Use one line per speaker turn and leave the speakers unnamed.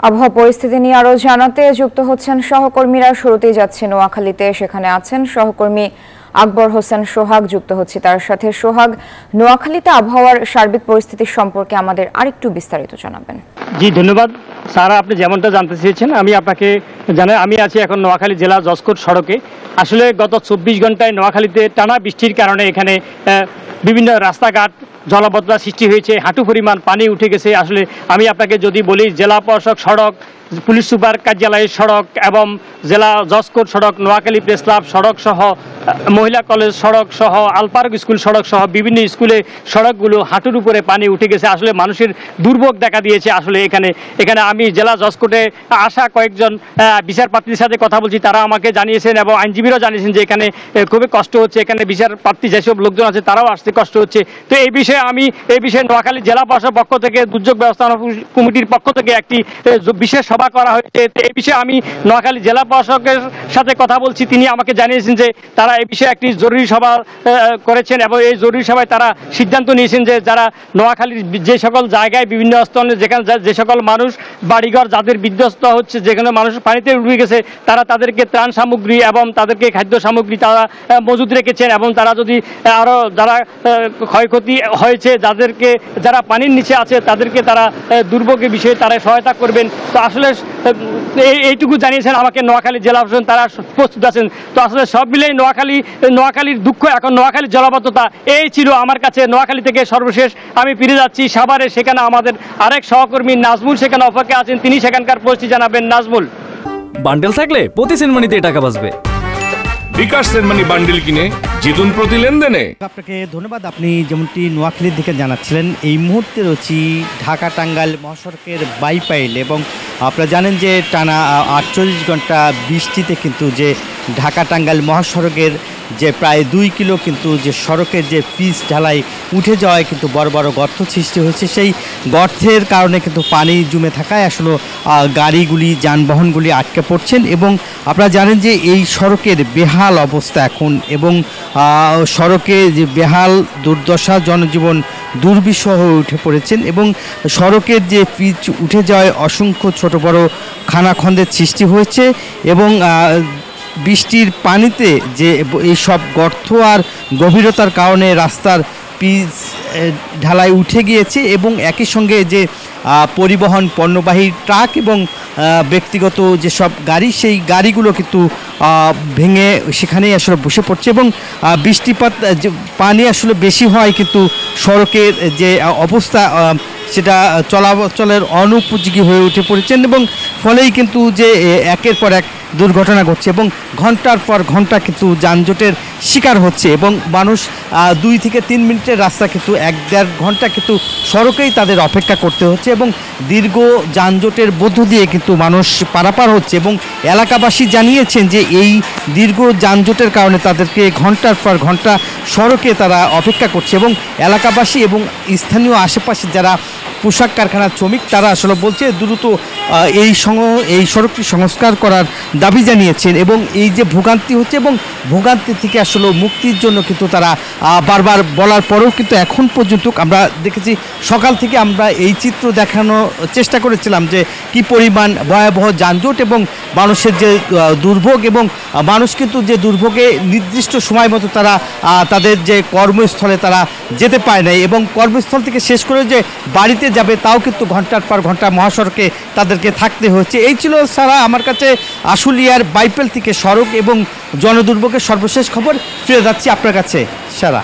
আবহাওয়া পরিস্থিতি নিয়ে আরো জানাতে যুক্ত হচ্ছেন সহকর্মীরা। শুরুতেই যাচ্ছে নোয়াখালীতে, সেখানে আছেন সহকর্মী আকবর হোসেন সোহাগ। যুক্ত হচ্ছে তার সাথে। সোহাগ, নোয়াখালীতে আবহাওয়ার সার্বিক পরিস্থিতি সম্পর্কে আমাদের আরেকটু বিস্তারিত জানাবেন।
জি ধন্যবাদ সারা, আপনি যেমনটা জানতে চেয়েছেন আমি আপনাকে জানাই। আমি আছি এখন নোয়াখালী জেলা জসকোট সড়কে। আসলে গত 24 ঘন্টায় নোয়াখালীতে টানা বৃষ্টির কারণে এখানে বিভিন্ন রাস্তাঘাট জলাবদ্ধতা সৃষ্টি হয়েছে, হাঁটু পরিমাণ পানি উঠে গেছে। আসলে আমি আপনাকে যদি বলি, জেলা প্রশাসক সড়ক, পুলিশ সুপার কার্যালয়ের সড়ক এবং জেলা জসকোট সড়ক, নোয়াখালী প্রেস ক্লাব সড়ক সহ মহিলা কলেজ সড়ক সহ আলপার্ক স্কুল সড়ক সহ বিভিন্ন স্কুলে সড়কগুলো হাঁটুর উপরে পানি উঠে গেছে। আসলে মানুষের দুর্ভোগ দেখা দিয়েছে। আসলে এখানে আমি জেলা জসকোটে আসা কয়েকজন বিচারপ্রার্থীর সাথে কথা বলছি, তারা আমাকে জানিয়েছেন এবং আইনজীবীরাও জানিয়েছেন যে এখানে খুবই কষ্ট হচ্ছে। এখানে বিচারপ্রার্থী যেসব লোকজন আছে তারাও আসতে কষ্ট হচ্ছে। তো এই বিষয়ে নোয়াখালী জেলা প্রশাসক পক্ষ থেকে, দুর্যোগ ব্যবস্থাপনা কমিটির পক্ষ থেকে একটি বিশেষ সভা করা হয়েছে। এই বিষয়ে আমি নোয়াখালী জেলা প্রশাসকের সাথে কথা বলছি। তিনি আমাকে জানিয়েছেন যে তারা এই বিষয়ে একটি জরুরি সভা করেছেন এবং এই জরুরি সভায় তারা সিদ্ধান্ত নিয়েছেন যে যারা নোয়াখালীর যে সকল জায়গায় বিভিন্ন স্থলে যেখানে যে সকল মানুষ বাড়িঘর যাদের বিধ্বস্ত হচ্ছে, যেখানে মানুষ পানিতে ডুবে গেছে, তাদেরকে ত্রাণ সামগ্রী এবং তাদেরকে খাদ্য সামগ্রী তারা মজুদ রেখেছেন এবং তারা যদি আরও যারা ক্ষয়ক্ষতি হয়েছে, যারা পানির নিচে আছে তাদেরকে তারা দুর্ভোগের বিষয়ে তারা সহায়তা করবেন। তো আসলে এইটুকু জানিয়েছেন আমাকে নোয়াখালী জেলা প্রশাসন, তারা প্রস্তুত আছেন। তো আসলে সব মিলেই নোয়াখালীর দুঃখ, এখন নোয়াখালীর জলাবদ্ধতা এই ছিল আমার কাছে। নোয়াখালী থেকে সর্বশেষ আমি ফিরে যাচ্ছি সাভারে, সেখানে আমাদের আরেক সহকর্মী নাজমুল সেখানে অপেক্ষা আছেন, তিনি সেখানকার পরিস্থিতি জানাবেন। নাজমুল,
বান্ডেল থাকলে প্রতি সেনমানিতে টাকা বাঁচবে।
বিকাশ সেনমানি বান্ডেল কিনে জিতুন প্রতি লেনদেনে।
আপনাকে ধন্যবাদ। আপনি যেমনটি নোয়াখালীর দিকে জানাচ্ছিলেন, এই মুহূর্তে রয়েছি ঢাকা টাঙ্গাইল মহাসড়কের বাইপাইল এবং আপনারা জানেন যে টানা 48 ঘন্টা বৃষ্টিতে কিন্তু যে ঢাকা টাঙ্গাইল মহাসড়কের যে প্রায় 2 কিলো কিন্তু যে সড়কের যে পিচ ঢালাই উঠে যাওয়ায় কিন্তু বড় বড় গর্ত সৃষ্টি হয়েছে। সেই গর্তের কারণে কিন্তু পানি জমে থাকায় আসলে গাড়িগুলি, যানবাহনগুলি আটকে পড়ছেন এবং আপনারা জানেন যে এই সড়কের বেহাল অবস্থা এখন এবং সড়কে যে বেহাল দুর্দশা, জনজীবন দুর্বিষহ হয়ে উঠে পড়েছেন এবং সড়কের যে পিচ উঠে যাওয়ায় অসংখ্য ছোট বড় খানাখন্দের সৃষ্টি হয়েছে এবং বৃষ্টির পানিতে যে এই সব গর্ত আর গভীরতার কারণে রাস্তার পিচ ঢালাই উঠে গিয়েছে এবং একই সঙ্গে যে পরিবহন পণ্যবাহী ট্রাক এবং ব্যক্তিগত যেসব গাড়ি, সেই গাড়িগুলো কিন্তু ভেঙে সেখানেই আসলে বসে পড়ছে এবং বৃষ্টিপাত পানি আসলে বেশি হয় কিন্তু সড়কের যে অবস্থা সেটা চলাচলের অনুপযোগী হয়ে উঠে পড়েছেন এবং ফলেই কিন্তু যে একের পর এক দুর্ঘটনা ঘটছে এবং ঘন্টার পর ঘন্টা কিন্তু যানজটের শিকার হচ্ছে এবং মানুষ 2 থেকে 3 মিনিটের রাস্তা কিন্তু 1-1.5 ঘন্টা কিন্তু সড়কেই তাদের অপেক্ষা করতে হচ্ছে এবং দীর্ঘ যানজটের মধ্য দিয়ে কিন্তু মানুষ পারাপার হচ্ছে এবং এলাকাবাসী জানিয়েছেন যে এই দীর্ঘ যানজটের কারণে তাদেরকে ঘন্টার পর ঘন্টা সড়কে তারা অপেক্ষা করছে এবং এলাকাবাসী এবং স্থানীয় আশেপাশে যারা পোশাক কারখানার শ্রমিক তারা আসলে বলছে দ্রুত এই সড়কটি সংস্কার করার দাবি জানিয়েছেন এবং এই যে ভোগান্তি হচ্ছে এবং ভোগান্তি থেকে আসলে মুক্তির জন্য কিন্তু তারা বারবার বলার পরেও কিন্তু এখন পর্যন্ত আমরা দেখেছি, সকাল থেকে আমরা এই চিত্র দেখানোর চেষ্টা করেছিলাম যে কি পরিমাণ ভয়াবহ যানজট এবং মানুষের যে দুর্ভোগ এবং মানুষ কিন্তু যে দুর্ভোগে নির্দিষ্ট সময় মতো তারা তাদের যে কর্মস্থলে তারা যেতে পায় নাই এবং কর্মস্থল থেকে শেষ করে যে বাড়িতে যাবে তাও কিন্তু ঘন্টার পর ঘন্টা মহাসড়কে তাদেরকে থাকতে হচ্ছে। এই ছিল সারা আমার কাছে আশুলিয়ার বাইপেল থেকে সড়ক এবং জনদুর্ভোগের সর্বশেষ খবর। ফিরে যাচ্ছি আপনার কাছে সারা।